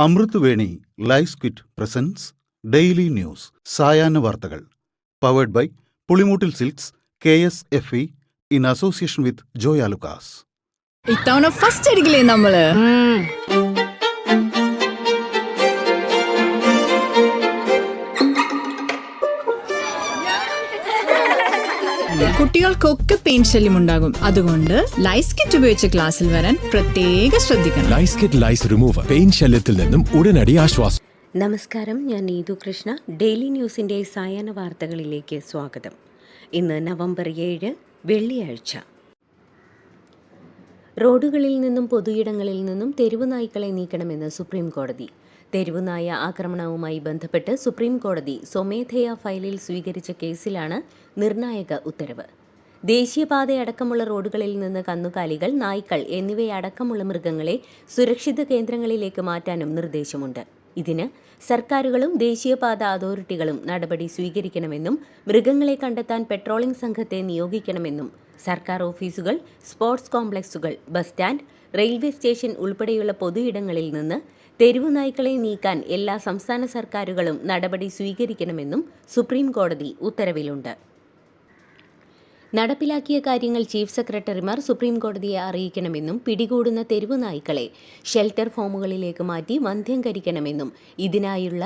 അമൃത് Veni lice kit presents daily news സായാഹ്ന വാർത്തകൾ powered by Pulimoottil silks KSFE in association with Joyalukkas. ഇത്തവണ first അടിക്കില്ലേ നമ്മള്? കുട്ടികൾക്കൊക്കെ പെയിൻ ശല്യം ഉണ്ടാകും. അതുകൊണ്ട് ലൈസ് കിറ്റ് ഉപയോഗിച്ച് ക്ലാസ്സിൽ വരാൻ പ്രത്യേകം ശ്രദ്ധിക്കണം. ലൈസ് കിറ്റ് ലൈസ് റിമൂവർ പെയിൻ ശല്യത്തിൽ നിന്നും ഉടനടി ആശ്വാസം. നമസ്കാരം, ഞാൻ നീതു കൃഷ്ണ. ഡെയിലി ന്യൂസിൻ്റെ സായാഹ്ന വാർത്തകളിലേക്ക് സ്വാഗതം. ഇന്ന് നവംബർ 7 വെള്ളിയാഴ്ച. റോഡുകളിൽ നിന്നും പൊതുയിടങ്ങളിൽ നിന്നും തെരുവ് നായ്ക്കളെ നീക്കണമെന്ന് സുപ്രീം കോടതി. തെരുവുനായ ആക്രമണവുമായി ബന്ധപ്പെട്ട് സുപ്രീം കോടതി സ്വമേധയാ ഫയലിൽ സ്വീകരിച്ച കേസിലാണ് നിർണായക ഉത്തരവ്. ദേശീയപാതയടക്കമുള്ള റോഡുകളിൽ നിന്ന് കന്നുകാലികൾ, നായ്ക്കൾ എന്നിവയടക്കമുള്ള മൃഗങ്ങളെ സുരക്ഷിത കേന്ദ്രങ്ങളിലേക്ക് മാറ്റാനും നിർദ്ദേശമുണ്ട്. ഇതിന് സർക്കാരുകളും ദേശീയപാത അതോറിറ്റികളും നടപടി സ്വീകരിക്കണമെന്നും മൃഗങ്ങളെ കണ്ടെത്താൻ പെട്രോളിംഗ് സംഘത്തെ നിയോഗിക്കണമെന്നും സർക്കാർ ഓഫീസുകൾ, സ്പോർട്സ് കോംപ്ലക്സുകൾ, ബസ് സ്റ്റാൻഡ്, റെയിൽവേ സ്റ്റേഷൻ ഉൾപ്പെടെയുള്ള പൊതുയിടങ്ങളിൽ നിന്ന് തെരുവു നായ്ക്കളെ നീക്കാൻ എല്ലാ സംസ്ഥാന സർക്കാരുകളും നടപടി സ്വീകരിക്കണമെന്നും സുപ്രീം കോടതി ഉത്തരവിലുണ്ട്. നടപ്പിലാക്കിയ കാര്യങ്ങൾ ചീഫ് സെക്രട്ടറിമാർ സുപ്രീം കോടതിയെ അറിയിക്കണമെന്നും പിടികൂടുന്ന തെരുവു നായ്ക്കളെ ഷെൽട്ടർ ഹോമുകളിലേക്ക് മാറ്റി വന്ധ്യംകരിക്കണമെന്നും ഇതിനായുള്ള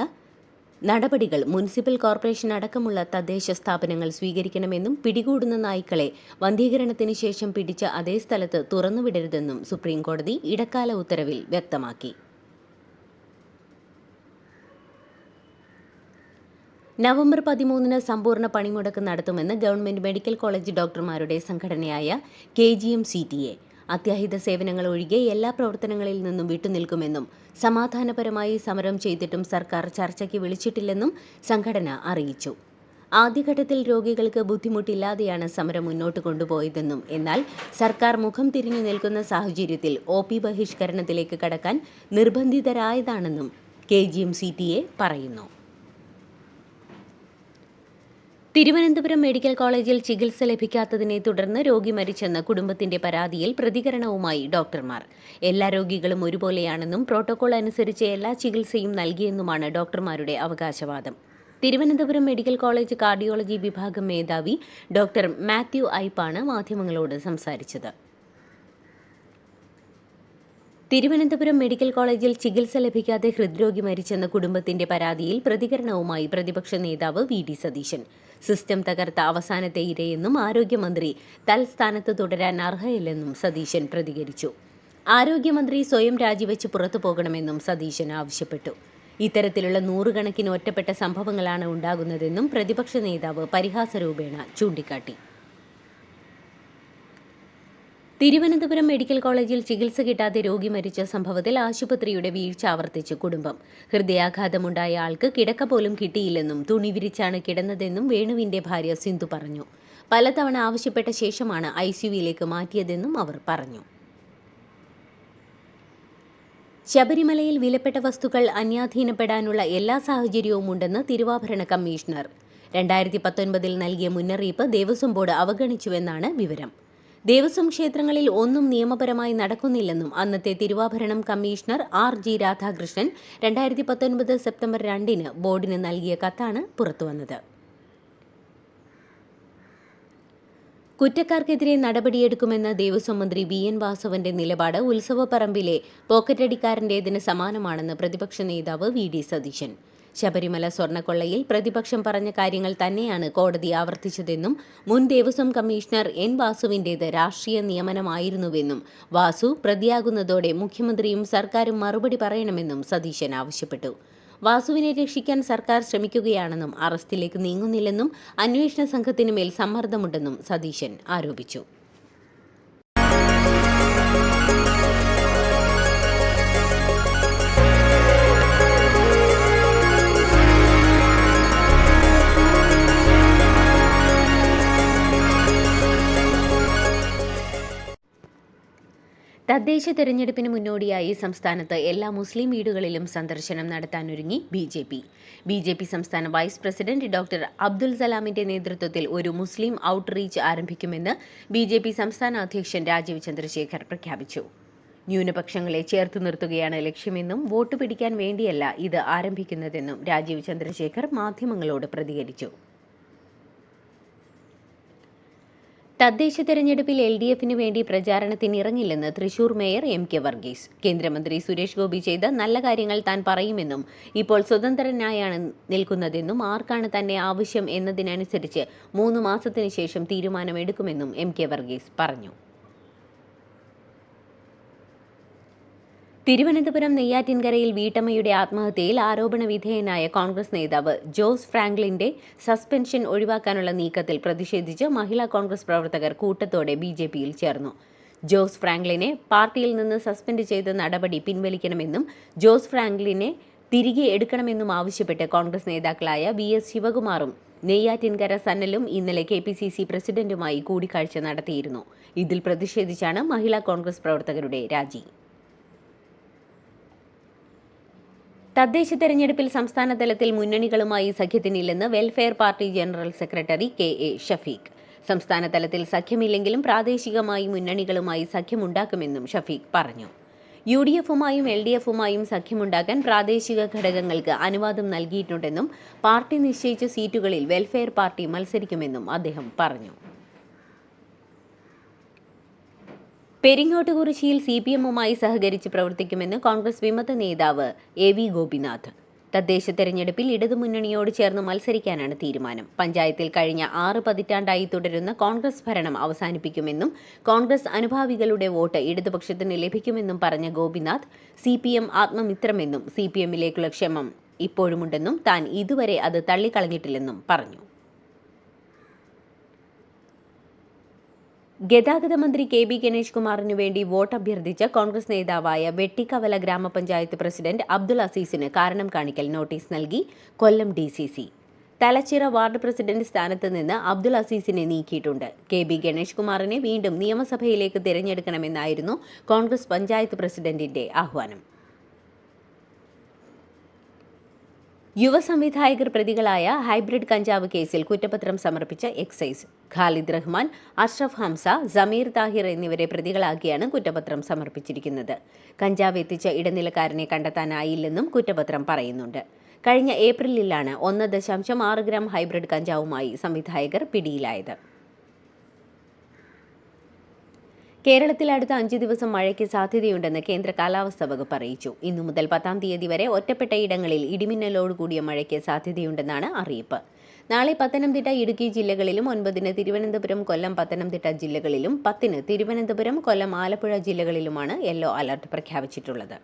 നടപടികൾ മുനിസിപ്പൽ കോർപ്പറേഷൻ അടക്കമുള്ള തദ്ദേശ സ്ഥാപനങ്ങൾ സ്വീകരിക്കണമെന്നും പിടികൂടുന്ന നായ്ക്കളെ വന്ധ്യീകരണത്തിന് ശേഷം പിടിച്ച അതേ സ്ഥലത്ത് തുറന്നുവിടരുതെന്നും സുപ്രീം കോടതി ഇടക്കാല ഉത്തരവിൽ വ്യക്തമാക്കി. നവംബർ 13 സമ്പൂർണ്ണ പണിമുടക്ക് നടത്തുമെന്ന് ഗവൺമെന്റ് മെഡിക്കൽ കോളേജ് ഡോക്ടർമാരുടെ സംഘടനയായ KGM-CTA. അത്യാഹിത സേവനങ്ങൾ ഒഴികെ എല്ലാ പ്രവർത്തനങ്ങളിൽ നിന്നും വിട്ടുനിൽക്കുമെന്നും സമാധാനപരമായി സമരം ചെയ്തിട്ടും സർക്കാർ ചർച്ചയ്ക്ക് വിളിച്ചിട്ടില്ലെന്നും സംഘടന അറിയിച്ചു. ആദ്യഘട്ടത്തിൽ രോഗികൾക്ക് ബുദ്ധിമുട്ടില്ലാതെയാണ് സമരം മുന്നോട്ട് കൊണ്ടുപോയതെന്നും എന്നാൽ സർക്കാർ മുഖം തിരിഞ്ഞു നിൽക്കുന്ന സാഹചര്യത്തിൽ OP ബഹിഷ്കരണത്തിലേക്ക് കടക്കാൻ നിർബന്ധിതരായതാണെന്നും KGM-CTA പറയുന്നു. തിരുവനന്തപുരം മെഡിക്കൽ കോളേജിൽ ചികിത്സ ലഭിക്കാത്തതിനെ തുടർന്ന് രോഗി മരിച്ചെന്ന കുടുംബത്തിന്റെ പരാതിയിൽ പ്രതികരണവുമായി ഡോക്ടർമാർ. എല്ലാ രോഗികളും ഒരുപോലെയാണെന്നും പ്രോട്ടോകോൾ അനുസരിച്ച് എല്ലാ ചികിത്സയും നൽകിയെന്നുമാണ് ഡോക്ടർമാരുടെ അവകാശവാദം. തിരുവനന്തപുരം മെഡിക്കൽ കോളേജ് കാർഡിയോളജി വിഭാഗം മേധാവി ഡോക്ടർ മാത്യു ഐപ്പാണ് മാധ്യമങ്ങളോട് സംസാരിച്ചത്. തിരുവനന്തപുരം മെഡിക്കൽ കോളേജിൽ ചികിത്സ ലഭിക്കാതെ ഹൃദ്രോഗി മരിച്ചെന്ന കുടുംബത്തിന്റെ പരാതിയിൽ പ്രതികരണവുമായി പ്രതിപക്ഷ നേതാവ് VD സതീശൻ. സിസ്റ്റം തകർത്ത അവസാനത്തെ ഇരയെന്നും ആരോഗ്യമന്ത്രി തൽസ്ഥാനത്ത് തുടരാൻ അർഹയില്ലെന്നും സതീശൻ പ്രതികരിച്ചു. ആരോഗ്യമന്ത്രി സ്വയം രാജിവെച്ച് പുറത്തു പോകണമെന്നും സതീശൻ ആവശ്യപ്പെട്ടു. ഇത്തരത്തിലുള്ള നൂറുകണക്കിന് ഒറ്റപ്പെട്ട സംഭവങ്ങളാണ് ഉണ്ടാകുന്നതെന്നും പ്രതിപക്ഷ നേതാവ് പരിഹാസരൂപേണ ചൂണ്ടിക്കാട്ടി. തിരുവനന്തപുരം മെഡിക്കൽ കോളേജിൽ ചികിത്സ കിട്ടാതെ രോഗി മരിച്ച സംഭവത്തിൽ ആശുപത്രിയുടെ വീഴ്ച ആവർത്തിച്ച് കുടുംബം. ഹൃദയാഘാതമുണ്ടായ ആൾക്ക് കിടക്ക പോലും കിട്ടിയില്ലെന്നും തുണി വിരിച്ചാണ് കിടന്നതെന്നും വേണുവിന്റെ ഭാര്യ സിന്ധു പറഞ്ഞു. പലതവണ ആവശ്യപ്പെട്ട ശേഷമാണ് ICUവിലേക്ക് മാറ്റിയതെന്നും അവർ പറഞ്ഞു. ശബരിമലയിൽ വിലപ്പെട്ട വസ്തുക്കൾ അന്യാധീനപ്പെടാനുള്ള എല്ലാ സാഹചര്യവും ഉണ്ടെന്ന് തിരുവാഭരണ കമ്മീഷണർ 2019 നൽകിയ മുന്നറിയിപ്പ് ദേവസ്വം ബോർഡ് അവഗണിച്ചുവെന്നാണ് വിവരം. ദേവസ്വം ക്ഷേത്രങ്ങളിൽ ഒന്നും നിയമപരമായി നടക്കുന്നില്ലെന്നും അന്നത്തെ തിരുവാഭരണം കമ്മീഷണർ RG രാധാകൃഷ്ണൻ 2019 സെപ്റ്റംബർ 2 ബോർഡിന് നൽകിയ കത്താണ് പുറത്തുവന്നത്. കുറ്റക്കാർക്കെതിരെ നടപടിയെടുക്കുമെന്ന ദേവസ്വം മന്ത്രി VN വാസവന്റെ നിലപാട് ഉത്സവപ്പറമ്പിലെ പോക്കറ്റടിക്കാരൻ്റേതിന് സമാനമാണെന്ന് പ്രതിപക്ഷ നേതാവ് VD സതീശൻ. ശബരിമല സ്വർണ്ണക്കൊള്ളയിൽ പ്രതിപക്ഷം പറഞ്ഞ കാര്യങ്ങൾ തന്നെയാണ് കോടതി ആവർത്തിച്ചതെന്നും മുൻ ദേവസ്വം കമ്മീഷണർ N വാസുവിൻ്റേത് രാഷ്ട്രീയ നിയമനമായിരുന്നുവെന്നും വാസു പ്രതിയാകുന്നതോടെ മുഖ്യമന്ത്രിയും സർക്കാരും മറുപടി പറയണമെന്നും സതീശൻ ആവശ്യപ്പെട്ടു. വാസുവിനെ രക്ഷിക്കാൻ സർക്കാർ ശ്രമിക്കുകയാണെന്നും അറസ്റ്റിലേക്ക് നീങ്ങുന്നില്ലെന്നും അന്വേഷണ സംഘത്തിനു മേൽ സമ്മർദ്ദമുണ്ടെന്നും സതീശൻ ആരോപിച്ചു. തദ്ദേശ തെരഞ്ഞെടുപ്പിന് മുന്നോടിയായി സംസ്ഥാനത്ത് എല്ലാ മുസ്ലിം വീടുകളിലും സന്ദർശനം നടത്താനൊരുങ്ങി BJP സംസ്ഥാന വൈസ് പ്രസിഡന്റ് ഡോക്ടർ അബ്ദുൽ സലാമിന്റെ നേതൃത്വത്തിൽ ഒരു മുസ്ലിം ഔട്ട്റീച്ച് ആരംഭിക്കുമെന്ന് BJP സംസ്ഥാന അധ്യക്ഷൻ രാജീവ് ചന്ദ്രശേഖർ പ്രഖ്യാപിച്ചു. ന്യൂനപക്ഷങ്ങളെ ചേർത്തു നിർത്തുകയാണ് ലക്ഷ്യമെന്നും വോട്ട് പിടിക്കാൻ വേണ്ടിയല്ല ഇത് ആരംഭിക്കുന്നതെന്നും രാജീവ് ചന്ദ്രശേഖർ മാധ്യമങ്ങളോട് പ്രതികരിച്ചു. തദ്ദേശ തെരഞ്ഞെടുപ്പിൽ LDFിന് വേണ്ടി പ്രചാരണത്തിനിറങ്ങില്ലെന്ന് തൃശൂർ മേയർ MK വർഗീസ്. കേന്ദ്രമന്ത്രി സുരേഷ് ഗോപി ചെയ്ത നല്ല കാര്യങ്ങൾ താൻ പറയുമെന്നും ഇപ്പോൾ സ്വതന്ത്രനായാണ് നിൽക്കുന്നതെന്നും ആർക്കാണ് തന്നെ ആവശ്യം എന്നതിനനുസരിച്ച് 3 മാസത്തിന് ശേഷം തീരുമാനമെടുക്കുമെന്നും MK വർഗീസ് പറഞ്ഞു. തിരുവനന്തപുരം നെയ്യാറ്റിൻകരയിൽ വീട്ടമ്മയുടെ ആത്മഹത്യയിൽ ആരോപണ വിധേയനായ കോൺഗ്രസ് നേതാവ് ജോസ് ഫ്രാങ്ക്ലിന്റെ സസ്പെൻഷൻ ഒഴിവാക്കാനുള്ള നീക്കത്തിൽ പ്രതിഷേധിച്ച് മഹിളാ കോൺഗ്രസ് പ്രവർത്തകർ കൂട്ടത്തോടെ BJPയിൽ ചേർന്നു. ജോസ് ഫ്രാങ്ക്ലിനെ പാർട്ടിയിൽ നിന്ന് സസ്പെൻഡ് ചെയ്ത നടപടി പിൻവലിക്കണമെന്നും ജോസ് ഫ്രാങ്ക്ലിനെ തിരികെ എടുക്കണമെന്നും ആവശ്യപ്പെട്ട് കോൺഗ്രസ് നേതാക്കളായ VS ശിവകുമാറും നെയ്യാറ്റിൻകര സന്നലും ഇന്നലെ KPCC പ്രസിഡന്റുമായി കൂടിക്കാഴ്ച നടത്തിയിരുന്നു. ഇതിൽ പ്രതിഷേധിച്ചാണ് മഹിളാ കോൺഗ്രസ് പ്രവർത്തകരുടെ രാജി. തദ്ദേശ തെരഞ്ഞെടുപ്പിൽ സംസ്ഥാന തലത്തിൽ മുന്നണികളുമായി സഖ്യത്തിനില്ലെന്ന് welfare party general secretary KA Shafeeq. സംസ്ഥാന തലത്തിൽ സഖ്യമില്ലെങ്കിലും പ്രാദേശികമായി മുന്നണികളുമായി സഖ്യമുണ്ടാക്കുമെന്നും ഷഫീഖ് പറഞ്ഞു. UDFുമായും LDFുമായും സഖ്യമുണ്ടാക്കാൻ പ്രാദേശിക ഘടകങ്ങൾക്ക് അനുവാദം നൽകിയിട്ടുണ്ടെന്നും പാർട്ടി നിശ്ചയിച്ച സീറ്റുകളിൽ വെൽഫെയർ പാർട്ടി മത്സരിക്കുമെന്നും അദ്ദേഹം പറഞ്ഞു. പെരിങ്ങോട്ടുകുറിശ്ശിയിൽ CPMുമായി സഹകരിച്ച് പ്രവർത്തിക്കുമെന്ന് കോൺഗ്രസ് വിമത നേതാവ് AV ഗോപിനാഥ്. തദ്ദേശ തെരഞ്ഞെടുപ്പിൽ ഇടതുമുന്നണിയോട് ചേർന്ന് മത്സരിക്കാനാണ് തീരുമാനം. പഞ്ചായത്തിൽ കഴിഞ്ഞ 6 പതിറ്റാണ്ടായി തുടരുന്ന കോൺഗ്രസ് ഭരണം അവസാനിപ്പിക്കുമെന്നും കോൺഗ്രസ് അനുഭാവികളുടെ വോട്ട് ഇടതുപക്ഷത്തിന് ലഭിക്കുമെന്നും പറഞ്ഞ ഗോപിനാഥ് CPM ആത്മമിത്രമെന്നും CPMലേക്കുള്ള ക്ഷമം ഇപ്പോഴുമുണ്ടെന്നും താൻ ഇതുവരെ അത് തള്ളിക്കളഞ്ഞിട്ടില്ലെന്നും പറഞ്ഞു. ഗതാഗത മന്ത്രി KB ഗണേഷ് കുമാറിനു വേണ്ടി വോട്ട് അഭ്യർത്ഥിച്ച കോൺഗ്രസ് നേതാവായ വെട്ടിക്കവല ഗ്രാമപഞ്ചായത്ത് പ്രസിഡന്റ് അബ്ദുൾ അസീസിന് കാരണം കാണിക്കൽ നോട്ടീസ് നൽകി കൊല്ലം DCC. തലച്ചിറ വാർഡ് പ്രസിഡന്റ് സ്ഥാനത്ത് നിന്ന് അബ്ദുൾ അസീസിനെ നീക്കിയിട്ടുണ്ട്. KB ഗണേഷ് കുമാറിനെ വീണ്ടും നിയമസഭയിലേക്ക് തിരഞ്ഞെടുക്കണമെന്നായിരുന്നു കോൺഗ്രസ് പഞ്ചായത്ത് പ്രസിഡന്റിന്റെ ആഹ്വാനം. യുവസംവിധായകർ പ്രതികളായ ഹൈബ്രിഡ് കഞ്ചാവ് കേസിൽ കുറ്റപത്രം സമർപ്പിച്ച എക്സൈസ്. ഖാലിദ് റഹ്മാൻ, അഷ്റഫ് ഹംസ, സമീർ താഹിർ എന്നിവരെ പ്രതികളാക്കിയാണ് കുറ്റപത്രം സമർപ്പിച്ചിരിക്കുന്നത്. കഞ്ചാവ് എത്തിച്ച ഇടനിലക്കാരനെ കണ്ടെത്താനായില്ലെന്നും കുറ്റപത്രം പറയുന്നുണ്ട്. കഴിഞ്ഞ ഏപ്രിലിലാണ് 1.6 ഗ്രാം ഹൈബ്രിഡ് കഞ്ചാവുമായി സംവിധായകർ പിടിയിലായത്. കേരളത്തിൽ അടുത്ത 5 ദിവസം മഴയ്ക്ക് സാധ്യതയുണ്ടെന്ന് കേന്ദ്ര കാലാവസ്ഥാ വകുപ്പ് അറിയിച്ചു. ഇന്നു മുതൽ 10-ാം തീയതി വരെ ഒറ്റപ്പെട്ട ഇടങ്ങളിൽ ഇടിമിന്നലോടുകൂടിയ മഴയ്ക്ക് സാധ്യതയുണ്ടെന്നാണ് അറിയിപ്പ്. നാളെ പത്തനംതിട്ട, ഇടുക്കി ജില്ലകളിലും 9-ന് തിരുവനന്തപുരം, കൊല്ലം, പത്തനംതിട്ട ജില്ലകളിലും 10-ന് തിരുവനന്തപുരം, കൊല്ലം, ആലപ്പുഴ ജില്ലകളിലുമാണ് യെല്ലോ അലർട്ട് പ്രഖ്യാപിച്ചിട്ടുള്ളത്.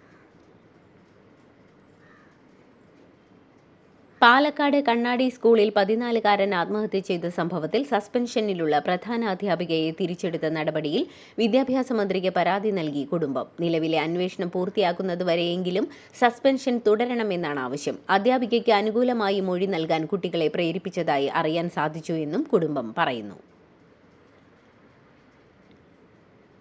പാലക്കാട് കണ്ണാടി സ്കൂളിൽ 14-കാരൻ ആത്മഹത്യ ചെയ്ത സംഭവത്തിൽ സസ്പെൻഷനിലുള്ള പ്രധാന അധ്യാപികയെ തിരിച്ചെടുത്ത നടപടിയിൽ വിദ്യാഭ്യാസ മന്ത്രിക്ക് പരാതി നൽകി കുടുംബം. നിലവിലെ അന്വേഷണം പൂർത്തിയാക്കുന്നതുവരെയെങ്കിലും സസ്പെൻഷൻ തുടരണമെന്നാണ് ആവശ്യം. അധ്യാപികയ്ക്ക് അനുകൂലമായി മൊഴി നൽകാൻ കുട്ടികളെ പ്രേരിപ്പിച്ചതായി അറിയാൻ സാധിച്ചു എന്നും കുടുംബം പറയുന്നു.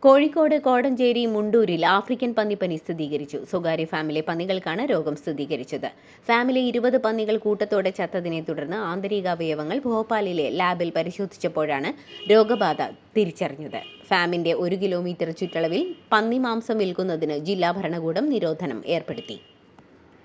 കോഴിക്കോട് കോടഞ്ചേരി മുണ്ടൂരിൽ ആഫ്രിക്കൻ പന്നിപ്പനി സ്ഥിരീകരിച്ചു. സ്വകാര്യ ഫാമിലെ പന്നികൾക്കാണ് രോഗം സ്ഥിരീകരിച്ചത്. ഫാമിലെ 20 പന്നികൾ കൂട്ടത്തോടെ ചത്തതിനെ തുടർന്ന് ആന്തരികാവയവങ്ങൾ ഭോപ്പാലിലെ ലാബിൽ പരിശോധിച്ചപ്പോഴാണ് രോഗബാധ തിരിച്ചറിഞ്ഞത്. ഫാമിന്റെ 1 കിലോമീറ്റർ ചുറ്റളവിൽ പന്നി മാംസം വിൽക്കുന്നതിന് ജില്ലാ ഭരണകൂടം നിരോധനം ഏർപ്പെടുത്തി.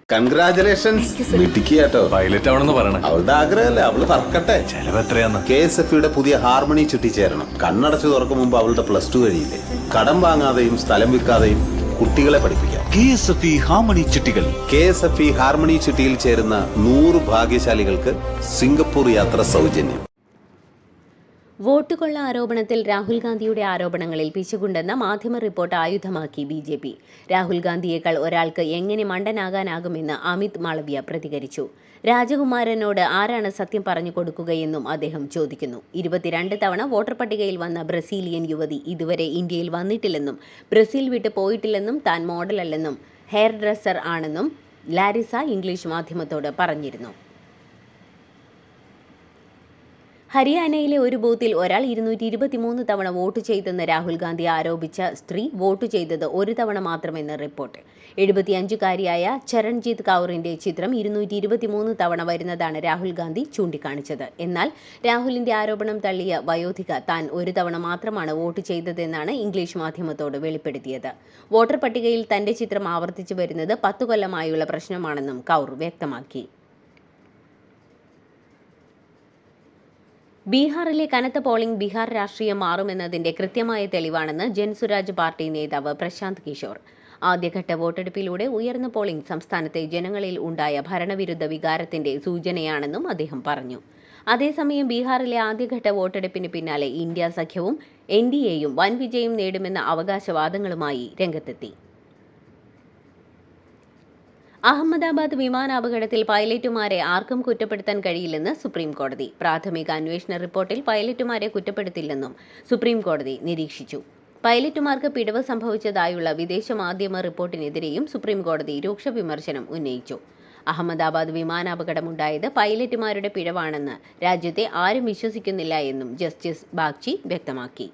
കൺഗ്രാചുലേഷൻസ്. മിടുക്കിയാട്ടോ. പൈലറ്റ് ആവണമെന്ന് പറയണേ. അവളുടെ ആഗ്രഹമല്ലേ, അവള് പറക്കട്ടെ. ചെലവ് എത്രയാന്ന്? KSFയുടെ പുതിയ ഹാർമണി ചുറ്റി ചേരണം. കണ്ണടച്ചു തുറക്കും മുമ്പ് അവളുടെ +2 കഴിയില്ലേ. കടം വാങ്ങാതെയും സ്ഥലം വിൽക്കാതെയും കുട്ടികളെ പഠിപ്പിക്കാം. KSFE ഹാർമണി ചിട്ടികൾ. KSFE ഹാർമണി ചിട്ടിയിൽ ചേരുന്ന 100 ഭാഗ്യശാലികൾക്ക് സിംഗപ്പൂർ യാത്ര സൗജന്യം. വോട്ട് കൊള്ള ആരോപണത്തിൽ രാഹുൽ ഗാന്ധിയുടെ ആരോപണങ്ങളിൽ പിശകുണ്ടെന്ന മാധ്യമ റിപ്പോർട്ട് ആയുധമാക്കി BJP. രാഹുൽ ഗാന്ധിയേക്കാൾ ഒരാൾക്ക് എങ്ങനെ മണ്ടനാകാനാകുമെന്ന് അമിത് മാളവ്യ പ്രതികരിച്ചു. രാജകുമാരനോട് ആരാണ് സത്യം പറഞ്ഞു കൊടുക്കുകയെന്നും അദ്ദേഹം ചോദിക്കുന്നു. 22 തവണ വോട്ടർ പട്ടികയിൽ വന്ന ബ്രസീലിയൻ യുവതി ഇതുവരെ ഇന്ത്യയിൽ വന്നിട്ടില്ലെന്നും ബ്രസീൽ വിട്ട് പോയിട്ടില്ലെന്നും താൻ മോഡലല്ലെന്നും ഹെയർ ഡ്രസ്സർ ആണെന്നും ലാരിസ ഇംഗ്ലീഷ് മാധ്യമത്തോട് പറഞ്ഞിരുന്നു. ഹരിയാനയിലെ ഒരു ബൂത്തിൽ ഒരാൾ 223 തവണ വോട്ട് ചെയ്തെന്ന് രാഹുൽ ഗാന്ധി ആരോപിച്ച സ്ത്രീ വോട്ട് ചെയ്തത് ഒരു തവണ മാത്രമെന്ന് റിപ്പോർട്ട്. 75-കാരിയായ ചരൺജീത് കൗറിന്റെ ചിത്രം 223 തവണ വരുന്നതാണ് രാഹുൽ ഗാന്ധി ചൂണ്ടിക്കാണിച്ചത്. എന്നാൽ രാഹുലിന്റെ ആരോപണം തള്ളിയ വയോധിക താൻ ഒരു തവണ മാത്രമാണ് വോട്ട് ചെയ്തതെന്നാണ് ഇംഗ്ലീഷ് മാധ്യമത്തോട് വെളിപ്പെടുത്തിയത്. വോട്ടർ പട്ടികയിൽ തന്റെ ചിത്രം ആവർത്തിച്ചു വരുന്നത് 10 കൊല്ലമായുള്ള പ്രശ്നമാണെന്നും കൗർ വ്യക്തമാക്കി. ബീഹാറിലെ കനത്ത പോളിംഗ് ബീഹാർ രാഷ്ട്രീയം മാറുമെന്നതിന്റെ കൃത്യമായ തെളിവാണെന്ന് ജൻസുരാജ് പാർട്ടി നേതാവ് പ്രശാന്ത് കിഷോർ. ആദ്യഘട്ട വോട്ടെടുപ്പിലൂടെ ഉയർന്ന പോളിംഗ് സംസ്ഥാനത്തെ ജനങ്ങളിൽ ഉണ്ടായ ഭരണവിരുദ്ധ വികാരത്തിന്റെ സൂചനയാണെന്നും അദ്ദേഹം പറഞ്ഞു. അതേസമയം ബീഹാറിലെ ആദ്യഘട്ട വോട്ടെടുപ്പിന് പിന്നാലെ ഇന്ത്യ സഖ്യവും NDAയും വൻ വിജയം നേടുമെന്ന അവകാശവാദങ്ങളുമായി രംഗത്തെത്തി. അഹമ്മദാബാദ് വിമാനാപകടത്തിൽ പൈലറ്റുമാരെ ആർക്കും കുറ്റപ്പെടുത്താൻ കഴിയില്ലെന്ന് സുപ്രീം കോടതി. പ്രാഥമിക അന്വേഷണ റിപ്പോർട്ടിൽ പൈലറ്റുമാരെ കുറ്റപ്പെടുത്തില്ലെന്നും സുപ്രീം കോടതി നിരീക്ഷിച്ചു. പൈലറ്റുമാർക്ക് പിഴവ് സംഭവിച്ചതായുള്ള വിദേശ മാധ്യമ റിപ്പോർട്ടിനെതിരെയും സുപ്രീം കോടതി രൂക്ഷ വിമർശനം ഉന്നയിച്ചു. അഹമ്മദാബാദ് വിമാനാപകടമുണ്ടായത് പൈലറ്റുമാരുടെ പിഴവാണെന്ന് രാജ്യത്തെ ആരും വിശ്വസിക്കുന്നില്ല എന്നും ജസ്റ്റിസ് ബാഗ്ചി വ്യക്തമാക്കി.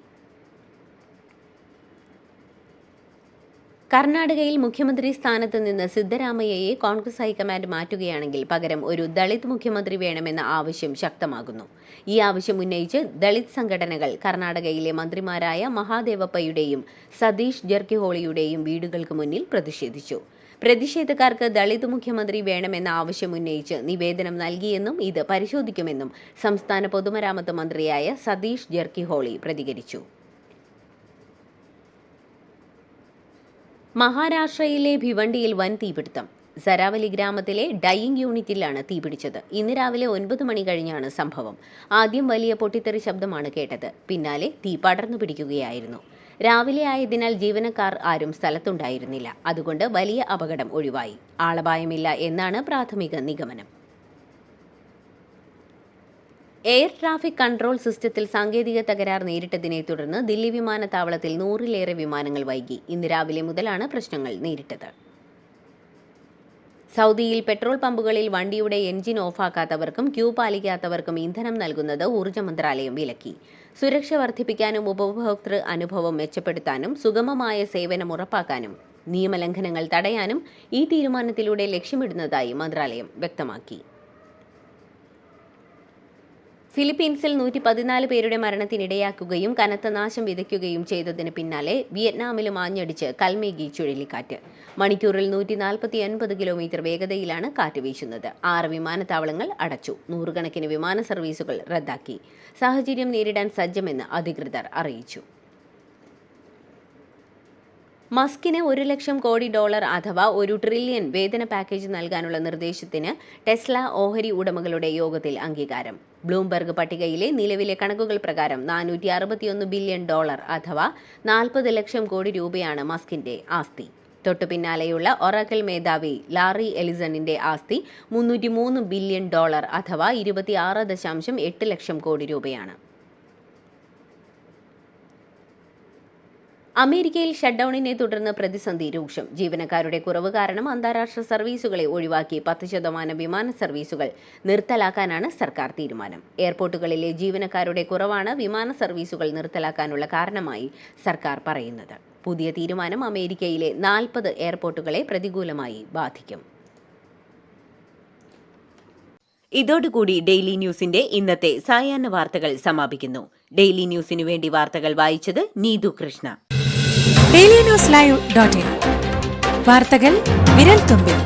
കർണാടകയിൽ മുഖ്യമന്ത്രി സ്ഥാനത്ത് നിന്ന് സിദ്ധരാമയ്യയെ കോൺഗ്രസ് ഹൈക്കമാൻഡ് മാറ്റുകയാണെങ്കിൽ പകരം ഒരു ദളിത് മുഖ്യമന്ത്രി വേണമെന്ന ആവശ്യം ശക്തമാകുന്നു. ഈ ആവശ്യം ഉന്നയിച്ച് ദളിത് സംഘടനകൾ കർണാടകയിലെ മന്ത്രിമാരായ മഹാദേവപ്പയുടെയും സതീഷ് ജർക്കിഹോളിയുടെയും വീടുകൾക്ക് മുന്നിൽ പ്രതിഷേധിച്ചു. പ്രതിഷേധക്കാർക്ക് ദളിത് മുഖ്യമന്ത്രി വേണമെന്ന ആവശ്യമുന്നയിച്ച് നിവേദനം നൽകിയെന്നും ഇത് പരിശോധിക്കുമെന്നും സംസ്ഥാന പൊതുമരാമത്ത് മന്ത്രിയായ സതീഷ് ജർക്കിഹോളി പ്രതികരിച്ചു. മഹാരാഷ്ട്രയിലെ ഭിവണ്ടിയിൽ വൻ തീപിടുത്തം. സരാവലി ഗ്രാമത്തിലെ ഡൈയിങ് യൂണിറ്റിലാണ് തീപിടിച്ചത്. ഇന്ന് രാവിലെ 9 മണി കഴിഞ്ഞാണ് സംഭവം. ആദ്യം വലിയ പൊട്ടിത്തെറി ശബ്ദമാണ് കേട്ടത്. പിന്നാലെ തീ പടർന്നു പിടിക്കുകയായിരുന്നു. രാവിലെ ആയതിനാൽ ജീവനക്കാർ ആരും സ്ഥലത്തുണ്ടായിരുന്നില്ല. അതുകൊണ്ട് വലിയ അപകടം ഒഴിവായി. ആളപായമില്ല എന്നാണ് പ്രാഥമിക നിഗമനം. എയർ ട്രാഫിക് കൺട്രോൾ സിസ്റ്റത്തിൽ സാങ്കേതിക തകരാർ നേരിട്ടതിനെ തുടർന്ന് ദില്ലി വിമാനത്താവളത്തിൽ 100-ലേറെ വിമാനങ്ങൾ വൈകി. ഇന്ന് രാവിലെ മുതലാണ് പ്രശ്നങ്ങൾ നേരിട്ടത്. സൗദിയിൽ പെട്രോൾ പമ്പുകളിൽ വണ്ടിയുടെ എൻജിൻ ഓഫാക്കാത്തവർക്കും ക്യൂ പാലിക്കാത്തവർക്കും ഇന്ധനം നൽകുന്നത് ഊർജ്ജ മന്ത്രാലയം വിലക്കി. സുരക്ഷ വർദ്ധിപ്പിക്കാനും ഉപഭോക്തൃ അനുഭവം മെച്ചപ്പെടുത്താനും സുഗമമായ സേവനം ഉറപ്പാക്കാനും നിയമലംഘനങ്ങൾ തടയാനും ഈ തീരുമാനത്തിലൂടെ ലക്ഷ്യമിടുന്നതായി മന്ത്രാലയം വ്യക്തമാക്കി. ഫിലിപ്പീൻസിൽ 114 പേരുടെ മരണത്തിനിടയാക്കുകയും കനത്ത നാശം വിതയ്ക്കുകയും ചെയ്തതിന് പിന്നാലെ വിയറ്റ്നാമിലും ആഞ്ഞടിച്ച് കൽമേഗി ചുഴലിക്കാറ്റ്. മണിക്കൂറിൽ 149 കിലോമീറ്റർ വേഗതയിലാണ് കാറ്റ് വീശുന്നത്. 6 വിമാനത്താവളങ്ങൾ അടച്ചു. 100 കണക്കിന് വിമാന സർവീസുകൾ റദ്ദാക്കി. സാഹചര്യം നേരിടാൻ സജ്ജമെന്ന് അധികൃതർ അറിയിച്ചു. മസ്കിന് $1 ലക്ഷം കോടി അഥവാ $1 ട്രില്യൺ വേതന പാക്കേജ് നൽകാനുള്ള നിർദ്ദേശത്തിന് ടെസ്ല ഓഹരി ഉടമകളുടെ യോഗത്തിൽ അംഗീകാരം. ബ്ലൂംബർഗ് പട്ടികയിലെ നിലവിലെ കണക്കുകൾ പ്രകാരം $461 ബില്യൺ അഥവാ 40 ലക്ഷം കോടി രൂപയാണ് മസ്കിന്റെ ആസ്തി. തൊട്ടു പിന്നാലെയുള്ള ഒറാക്കിൾ മേധാവി ലാറി എലിസണിന്റെ ആസ്തി $303 ബില്യൺ അഥവാ 26.8 ലക്ഷം കോടി രൂപയാണ്. അമേരിക്കയിൽ ഷട്ട്ഡൌണിനെ തുടർന്ന് പ്രതിസന്ധി രൂക്ഷം. ജീവനക്കാരുടെ കുറവ് കാരണം അന്താരാഷ്ട്ര സർവീസുകളെ ഒഴിവാക്കി 10% വിമാന സർവീസുകൾ നിർത്തലാക്കാനാണ് സർക്കാർ തീരുമാനം. എയർപോർട്ടുകളിലെ ജീവനക്കാരുടെ കുറവാണ് വിമാന സർവീസുകൾ നിർത്തലാക്കാനുള്ള കാരണമായി സർക്കാർ പറയുന്നത്. പുതിയ തീരുമാനം അമേരിക്കയിലെ 40 എയർപോർട്ടുകളെ പ്രതികൂലമായി ബാധിക്കും. ഇതോടുകൂടി ഡെയിലി ന്യൂസിന്റെ ഇന്നത്തെ സായാഹ്ന വാർത്തകൾ സമാപിക്കുന്നു. ഡെയിലി ന്യൂസിനു വേണ്ടി വാർത്തകൾ വായിച്ചത് നീതു കൃഷ്ണ. DailyNewsLive.in വാർത്തകൾ വിരൽത്തുമ്പിൽ.